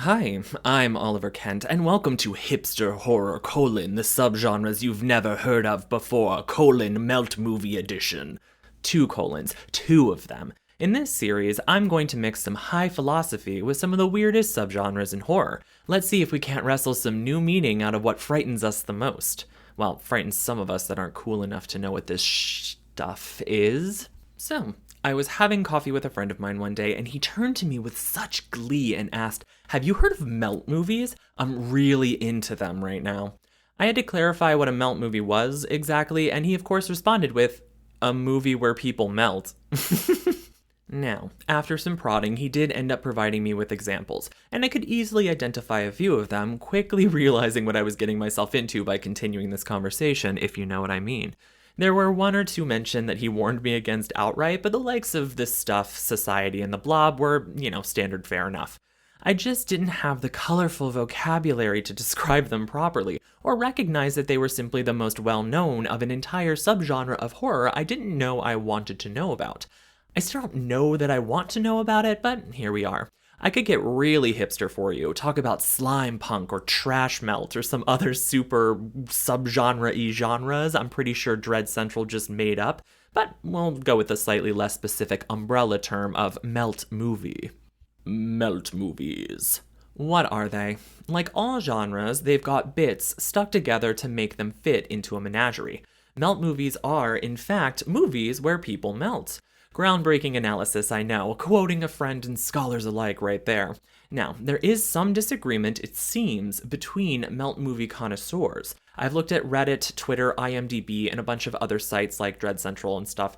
Hi, I'm Oliver Kent, and welcome to Hipster Horror, the subgenres you've never heard of before, Melt Movie Edition. Two colons, two of them. In this series, I'm going to mix some high philosophy with some of the weirdest subgenres in horror. Let's see if we can't wrestle some new meaning out of what frightens us the most. Well, frightens some of us that aren't cool enough to know what this stuff is. So, I was having coffee with a friend of mine one day, and he turned to me with such glee and asked, "Have you heard of melt movies? I'm really into them right now." I had to clarify what a melt movie was exactly, and he of course responded with, "A movie where people melt." Now, after some prodding, he did end up providing me with examples, and I could easily identify a few of them, quickly realizing what I was getting myself into by continuing this conversation, if you know what I mean. There were one or two mentioned that he warned me against outright, but the likes of This Stuff, Society, and the Blob were, standard fare enough. I just didn't have the colorful vocabulary to describe them properly, or recognize that they were simply the most well-known of an entire subgenre of horror I didn't know I wanted to know about. I still don't know that I want to know about it, but here we are. I could get really hipster for you, talk about slime punk or trash melt or some other super subgenre-y genres I'm pretty sure Dread Central just made up, but we'll go with the slightly less specific umbrella term of melt movie. Melt movies. What are they? Like all genres, they've got bits stuck together to make them fit into a menagerie. Melt movies are, in fact, movies where people melt. Groundbreaking analysis, I know, quoting a friend and scholars alike right there. Now, there is some disagreement, it seems, between melt movie connoisseurs. I've looked at Reddit, Twitter, IMDb, and a bunch of other sites like Dread Central and stuff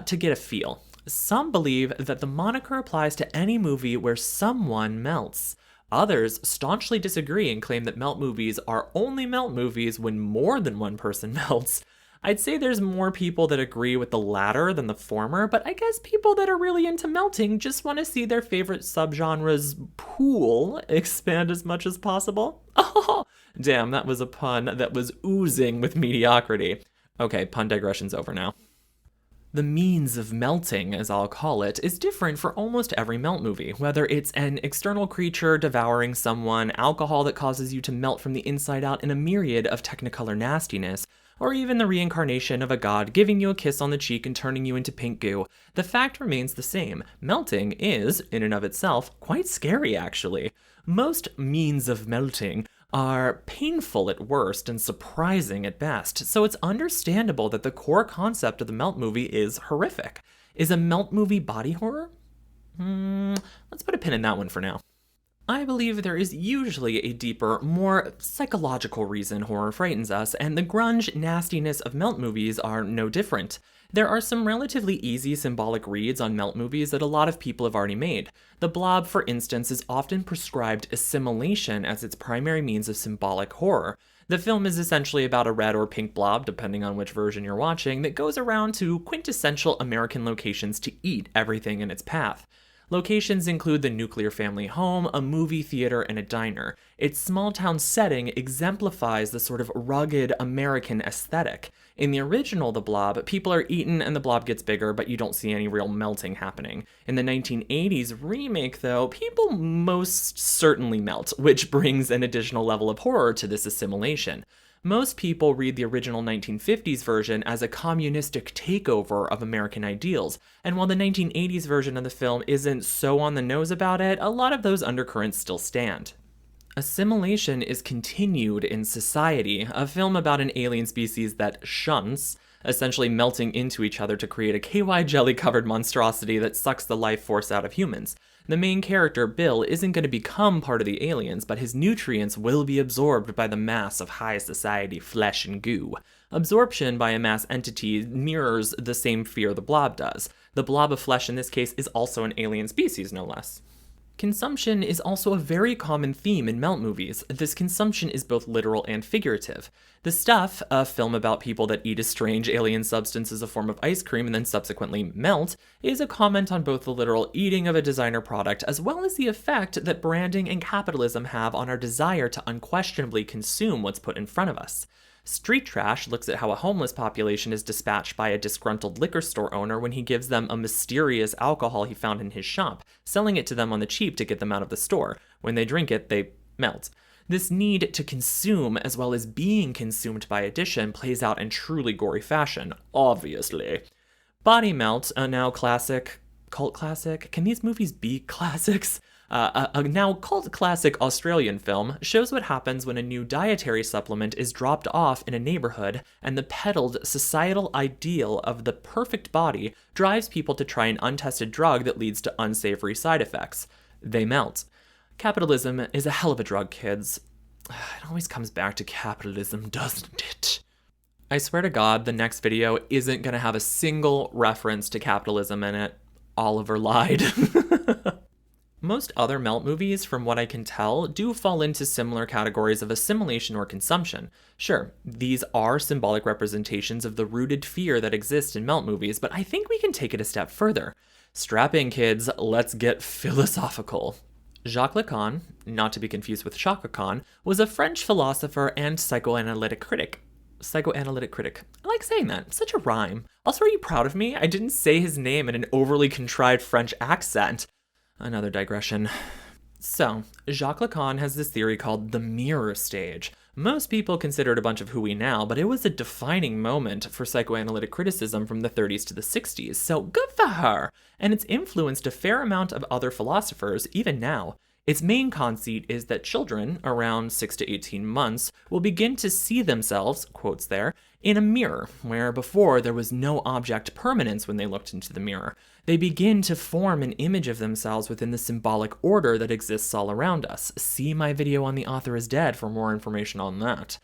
to get a feel. Some believe that the moniker applies to any movie where someone melts. Others staunchly disagree and claim that melt movies are only melt movies when more than one person melts. I'd say there's more people that agree with the latter than the former, but I guess people that are really into melting just want to see their favorite subgenre's pool expand as much as possible. Oh, damn, that was a pun that was oozing with mediocrity. Okay, pun digression's over now. The means of melting, as I'll call it, is different for almost every melt movie, whether it's an external creature devouring someone, alcohol that causes you to melt from the inside out in a myriad of technicolor nastiness, or even the reincarnation of a god giving you a kiss on the cheek and turning you into pink goo. The fact remains the same. Melting is, in and of itself, quite scary actually. Most means of melting are painful at worst and surprising at best, so it's understandable that the core concept of the melt movie is horrific. Is a melt movie body horror? Let's put a pin in that one for now. I believe there is usually a deeper, more psychological reason horror frightens us, and the grunge nastiness of melt movies are no different. There are some relatively easy symbolic reads on melt movies that a lot of people have already made. The Blob, for instance, is often prescribed assimilation as its primary means of symbolic horror. The film is essentially about a red or pink blob, depending on which version you're watching, that goes around to quintessential American locations to eat everything in its path. Locations include the nuclear family home, a movie theater, and a diner. Its small-town setting exemplifies the sort of rugged American aesthetic. In the original The Blob, people are eaten and the blob gets bigger, but you don't see any real melting happening. In the 1980s remake, though, people most certainly melt, which brings an additional level of horror to this assimilation. Most people read the original 1950s version as a communistic takeover of American ideals, and while the 1980s version of the film isn't so on the nose about it, a lot of those undercurrents still stand. Assimilation is continued in Society, a film about an alien species that shunts, essentially melting into each other to create a KY jelly-covered monstrosity that sucks the life force out of humans. The main character, Bill, isn't going to become part of the aliens, but his nutrients will be absorbed by the mass of high society flesh and goo. Absorption by a mass entity mirrors the same fear the Blob does. The blob of flesh in this case is also an alien species, no less. Consumption is also a very common theme in melt movies. This consumption is both literal and figurative. The Stuff, a film about people that eat a strange alien substance as a form of ice cream and then subsequently melt, is a comment on both the literal eating of a designer product as well as the effect that branding and capitalism have on our desire to unquestionably consume what's put in front of us. Street Trash looks at how a homeless population is dispatched by a disgruntled liquor store owner when he gives them a mysterious alcohol he found in his shop, selling it to them on the cheap to get them out of the store. When they drink it, they melt. This need to consume, as well as being consumed by addition, plays out in truly gory fashion, obviously. Body Melt, a now classic, cult classic? Can these movies be classics? A now cult classic Australian film shows what happens when a new dietary supplement is dropped off in a neighborhood and the peddled societal ideal of the perfect body drives people to try an untested drug that leads to unsavory side effects. They melt. Capitalism is a hell of a drug, kids. It always comes back to capitalism, doesn't it? I swear to God, the next video isn't going to have a single reference to capitalism in it. Oliver lied. Most other melt movies, from what I can tell, do fall into similar categories of assimilation or consumption. Sure, these are symbolic representations of the rooted fear that exists in melt movies, but I think we can take it a step further. Strap in, kids, let's get philosophical. Jacques Lacan, not to be confused with Chaka Khan, was a French philosopher and psychoanalytic critic. I like saying that. Such a rhyme. Also, are you proud of me? I didn't say his name in an overly contrived French accent. Another digression. So, Jacques Lacan has this theory called the mirror stage. Most people consider it a bunch of hooey now, but it was a defining moment for psychoanalytic criticism from the 30s to the 60s, so good for her! And it's influenced a fair amount of other philosophers, even now. Its main conceit is that children, around 6 to 18 months, will begin to see themselves, quotes there, in a mirror, where before there was no object permanence when they looked into the mirror. They begin to form an image of themselves within the symbolic order that exists all around us. See my video on The Author is Dead for more information on that.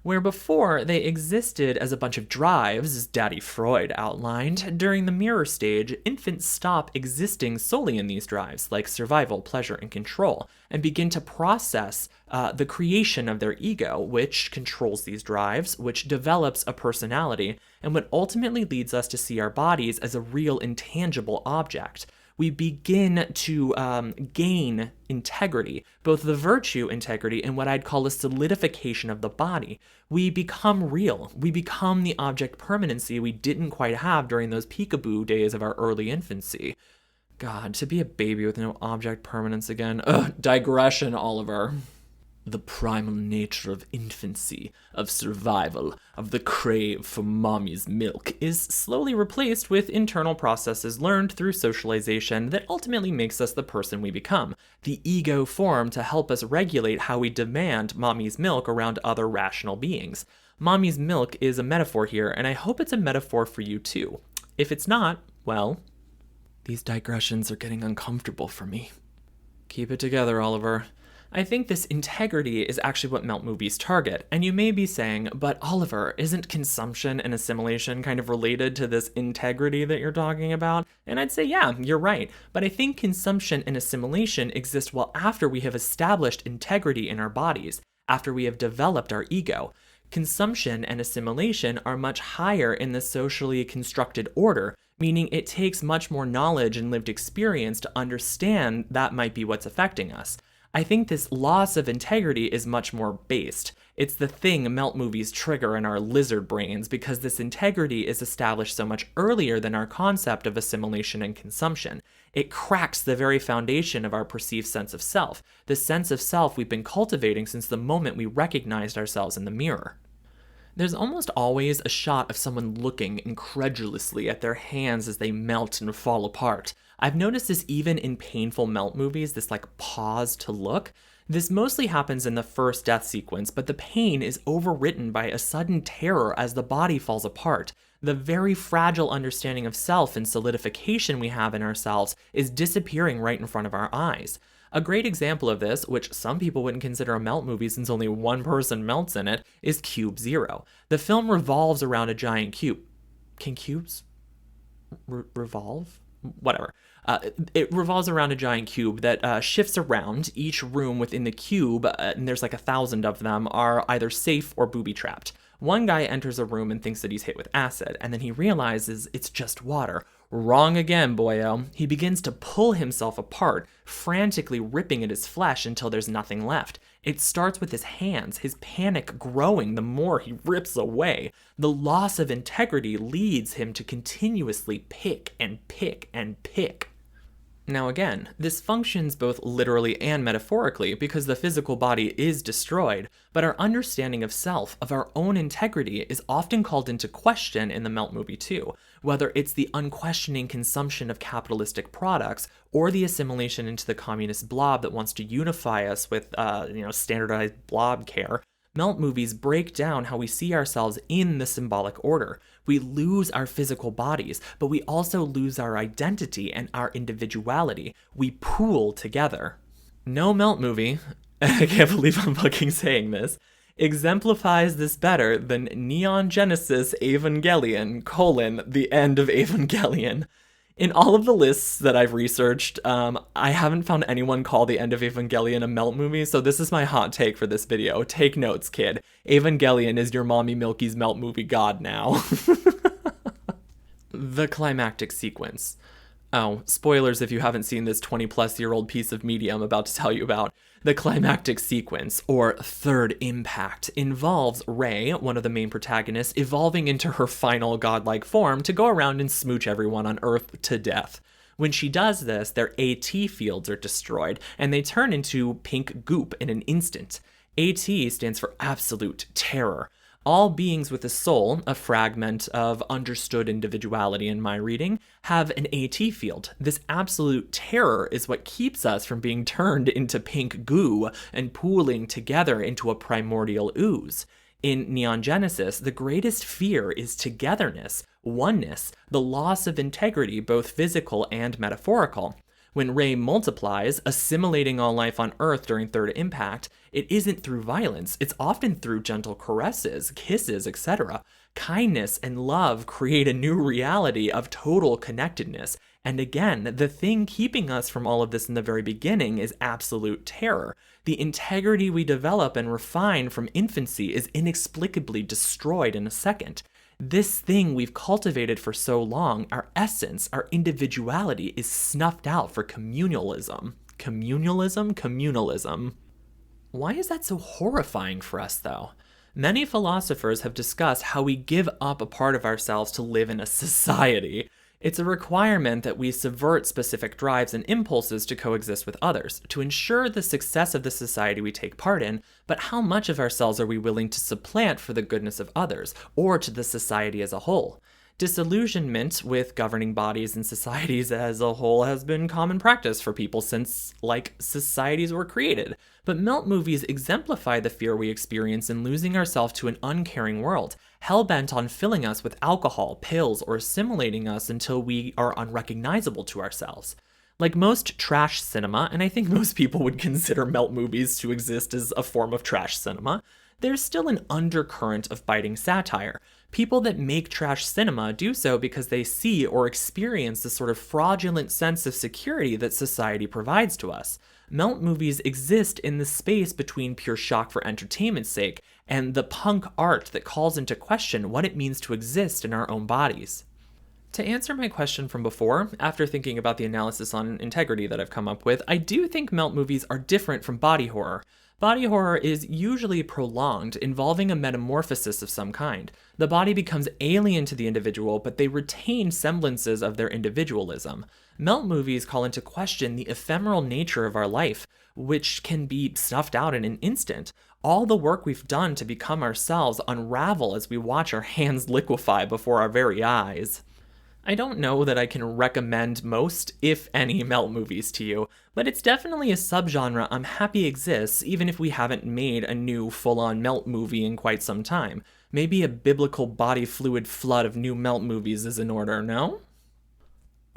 Where before they existed as a bunch of drives, as Daddy Freud outlined, during the mirror stage, infants stop existing solely in these drives, like survival, pleasure, and control, and begin to process the creation of their ego, which controls these drives, which develops a personality, and what ultimately leads us to see our bodies as a real intangible object. We begin to gain integrity, both the virtue integrity and what I'd call a solidification of the body. We become real. We become the object permanency we didn't quite have during those peekaboo days of our early infancy. God, to be a baby with no object permanence again. Ugh, digression, Oliver. The primal nature of infancy, of survival, of the crave for mommy's milk is slowly replaced with internal processes learned through socialization that ultimately makes us the person we become. The ego formed to help us regulate how we demand mommy's milk around other rational beings. Mommy's milk is a metaphor here, and I hope it's a metaphor for you too. If it's not, well, these digressions are getting uncomfortable for me. Keep it together, Oliver. I think this integrity is actually what melt movies target, and you may be saying, but Oliver, isn't consumption and assimilation kind of related to this integrity that you're talking about? And I'd say, yeah, you're right, but I think consumption and assimilation exist well after we have established integrity in our bodies, after we have developed our ego. Consumption and assimilation are much higher in the socially constructed order, meaning it takes much more knowledge and lived experience to understand that might be what's affecting us. I think this loss of integrity is much more based. It's the thing melt movies trigger in our lizard brains because this integrity is established so much earlier than our concept of assimilation and consumption. It cracks the very foundation of our perceived sense of self, the sense of self we've been cultivating since the moment we recognized ourselves in the mirror. There's almost always a shot of someone looking incredulously at their hands as they melt and fall apart. I've noticed this even in painful melt movies, this pause to look. This mostly happens in the first death sequence, but the pain is overwritten by a sudden terror as the body falls apart. The very fragile understanding of self and solidification we have in ourselves is disappearing right in front of our eyes. A great example of this, which some people wouldn't consider a melt movie since only one person melts in it, is Cube Zero. The film revolves around a giant cube. Can cubes revolve? Whatever. It revolves around a giant cube that shifts around. Each room within the cube, and there's 1,000 of them, are either safe or booby-trapped. One guy enters a room and thinks that he's hit with acid, and then he realizes it's just water. Wrong again, boyo. He begins to pull himself apart, frantically ripping at his flesh until there's nothing left. It starts with his hands, his panic growing the more he rips away. The loss of integrity leads him to continuously pick and pick and pick. Now again, this functions both literally and metaphorically because the physical body is destroyed, but our understanding of self, of our own integrity, is often called into question in the Melt movie too, whether it's the unquestioning consumption of capitalistic products or the assimilation into the communist blob that wants to unify us with, standardized blob care. Melt movies break down how we see ourselves in the symbolic order. We lose our physical bodies, but we also lose our identity and our individuality. We pool together. No Melt movie, I can't believe I'm fucking saying this, exemplifies this better than Neon Genesis Evangelion, the End of Evangelion. In all of the lists that I've researched, I haven't found anyone call The End of Evangelion a Melt movie, so this is my hot take for this video. Take notes, kid. Evangelion is your mommy Milky's Melt movie god now. The climactic sequence. Oh, spoilers if you haven't seen this 20-plus-year-old piece of media I'm about to tell you about. The climactic sequence, or third impact, involves Rei, one of the main protagonists, evolving into her final godlike form to go around and smooch everyone on Earth to death. When she does this, their AT fields are destroyed, and they turn into pink goop in an instant. AT stands for absolute terror. All beings with a soul, a fragment of understood individuality in my reading, have an AT field. This absolute terror is what keeps us from being turned into pink goo and pooling together into a primordial ooze. In Neon Genesis, the greatest fear is togetherness, oneness, the loss of integrity, both physical and metaphorical. When Rei multiplies, assimilating all life on Earth during Third Impact, it isn't through violence, it's often through gentle caresses, kisses, etc. Kindness and love create a new reality of total connectedness. And again, the thing keeping us from all of this in the very beginning is absolute terror. The integrity we develop and refine from infancy is inexplicably destroyed in a second. This thing we've cultivated for so long, our essence, our individuality, is snuffed out for communalism. Communalism. Why is that so horrifying for us, though? Many philosophers have discussed how we give up a part of ourselves to live in a society. It's a requirement that we subvert specific drives and impulses to coexist with others, to ensure the success of the society we take part in, but how much of ourselves are we willing to supplant for the goodness of others, or to the society as a whole? Disillusionment with governing bodies and societies as a whole has been common practice for people since, societies were created. But Melt movies exemplify the fear we experience in losing ourselves to an uncaring world, hell-bent on filling us with alcohol, pills, or assimilating us until we are unrecognizable to ourselves. Like most trash cinema, and I think most people would consider Melt movies to exist as a form of trash cinema, there's still an undercurrent of biting satire. People that make trash cinema do so because they see or experience the sort of fraudulent sense of security that society provides to us. Melt movies exist in the space between pure shock for entertainment's sake and the punk art that calls into question what it means to exist in our own bodies. To answer my question from before, after thinking about the analysis on integrity that I've come up with, I do think Melt movies are different from body horror. Body horror is usually prolonged, involving a metamorphosis of some kind. The body becomes alien to the individual, but they retain semblances of their individualism. Melt movies call into question the ephemeral nature of our life, which can be snuffed out in an instant. All the work we've done to become ourselves unravel as we watch our hands liquefy before our very eyes. I don't know that I can recommend most, if any, Melt movies to you, but it's definitely a subgenre I'm happy exists even if we haven't made a new full-on Melt movie in quite some time. Maybe a biblical body fluid flood of new Melt movies is in order, no?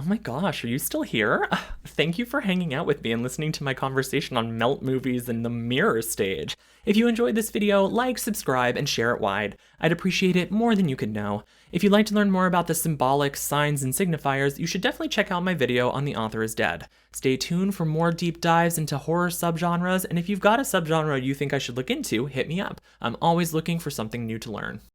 Oh my gosh, are you still here? Thank you for hanging out with me and listening to my conversation on Melt movies and the mirror stage. If you enjoyed this video, like, subscribe, and share it wide. I'd appreciate it more than you could know. If you'd like to learn more about the symbolic signs and signifiers, you should definitely check out my video on The Author is Dead. Stay tuned for more deep dives into horror subgenres, and if you've got a subgenre you think I should look into, hit me up. I'm always looking for something new to learn.